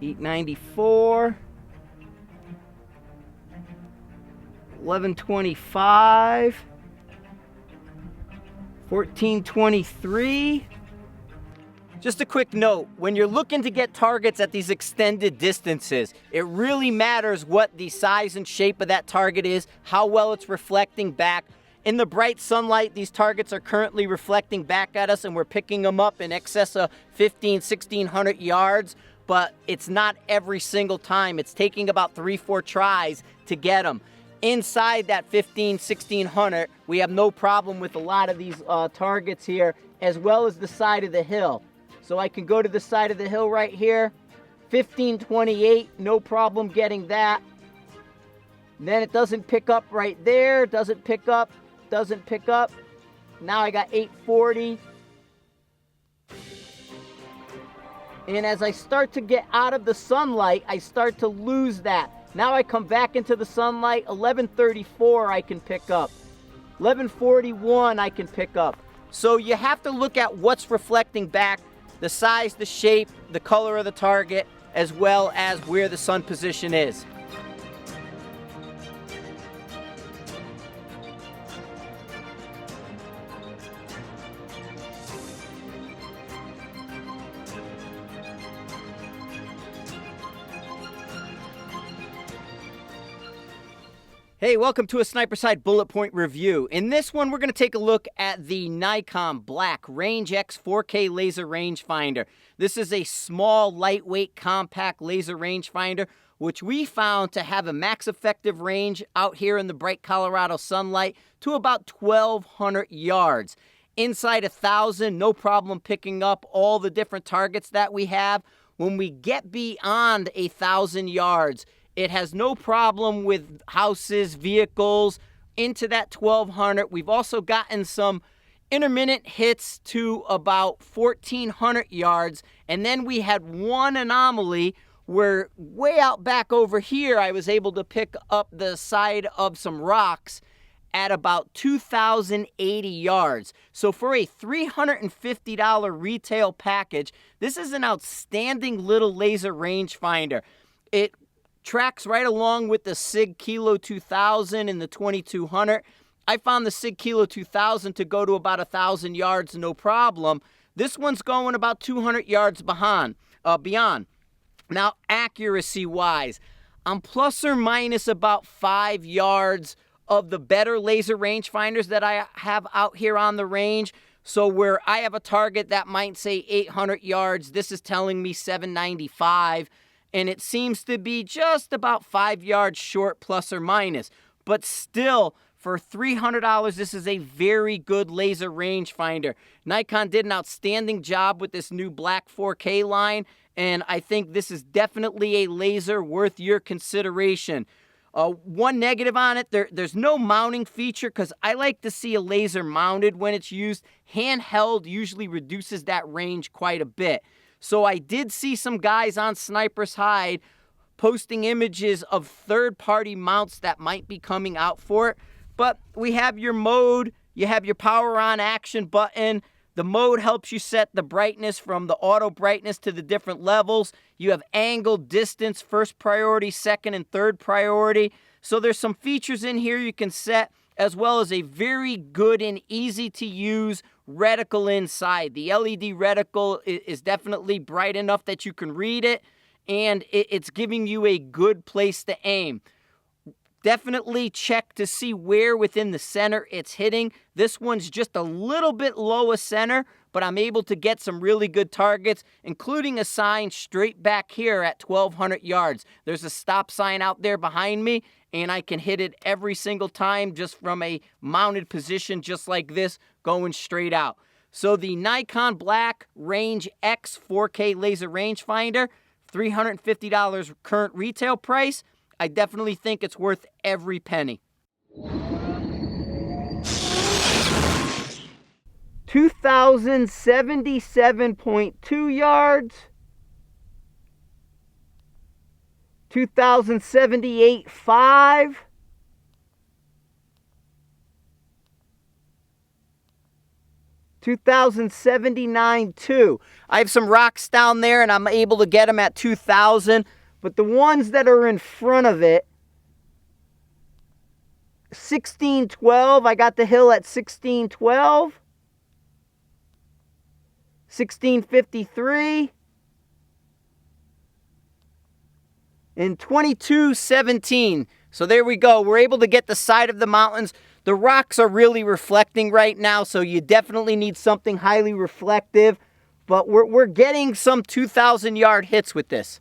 894. 1125. 1423. Just a quick note, when you're looking to get targets at these extended distances, it really matters what the size and shape of that target is, how well it's reflecting back. In the bright sunlight, these targets are currently reflecting back at us and we're picking them up in excess of 1,600 yards, but it's not every single time. It's taking about 3-4 tries to get them. Inside that 1,600, we have no problem with a lot of these targets here, as well as the side of the hill. So I can go to the side of the hill right here, 1528, no problem getting that. And then it doesn't pick up right there, doesn't pick up. Now I got 840. And as I start to get out of the sunlight, I start to lose that. Now I come back into the sunlight, 1134 I can pick up. 1141 I can pick up. So you have to look at what's reflecting back, the size, the shape, the color of the target, as well as where the sun position is. Hey, welcome to a Sniper Side Bullet Point review. In this one, we're going to take a look at the Nikon Black RangeX 4K laser rangefinder. This is a small, lightweight, compact laser rangefinder, which we found to have a max effective range out here in the bright Colorado sunlight to about 1,200 yards. Inside 1,000, no problem picking up all the different targets that we have. When we get beyond 1,000 yards, it has no problem with houses, vehicles, into that 1,200. We've also gotten some intermittent hits to about 1,400 yards. And then we had one anomaly where way out back over here, I was able to pick up the side of some rocks at about 2,080 yards. So for a $350 retail package, this is an outstanding little laser rangefinder. It tracks right along with the SIG Kilo 2000 and the 2200. I found the SIG Kilo 2000 to go to about 1,000 yards, no problem. This one's going about 200 yards beyond. Now, accuracy-wise, I'm plus or minus about 5 yards of the better laser rangefinders that I have out here on the range. So where I have a target that might say 800 yards, this is telling me 795. And it seems to be just about 5 yards short, plus or minus. But still, for $300, this is a very good laser rangefinder. Nikon did an outstanding job with this new Black 4K line, and I think this is definitely a laser worth your consideration. One negative on it, there's no mounting feature because I like to see a laser mounted when it's used. Handheld usually reduces that range quite a bit. So I did see some guys on Sniper's Hide posting images of third-party mounts that might be coming out for it. But we have your mode, you have your power on action button. The mode helps you set the brightness from the auto brightness to the different levels. You have angle, distance, first priority, second and third priority. So there's some features in here you can set, as well as a very good and easy to use reticle inside. The LED reticle is definitely bright enough that you can read it, and it's giving you a good place to aim. Definitely check to see where within the center it's hitting. This one's just a little bit lower center, but I'm able to get some really good targets, including a sign straight back here at 1,200 yards. There's a stop sign out there behind me, and I can hit it every single time just from a mounted position just like this, going straight out. So the Nikon Black RangeX 4K laser rangefinder, $350 current retail price. I definitely think it's worth every penny. 2,077.2 yards. 2,078.5. 2,078. 2079 too. I have some rocks down there and I'm able to get them at 2000, but the ones that are in front of it, 1612, I got the hill at 1612, 1653, and 2217. So there we go. We're able to get the side of the mountains. The rocks are really reflecting right now, so you definitely need something highly reflective. But we're getting some 2,000 yard hits with this.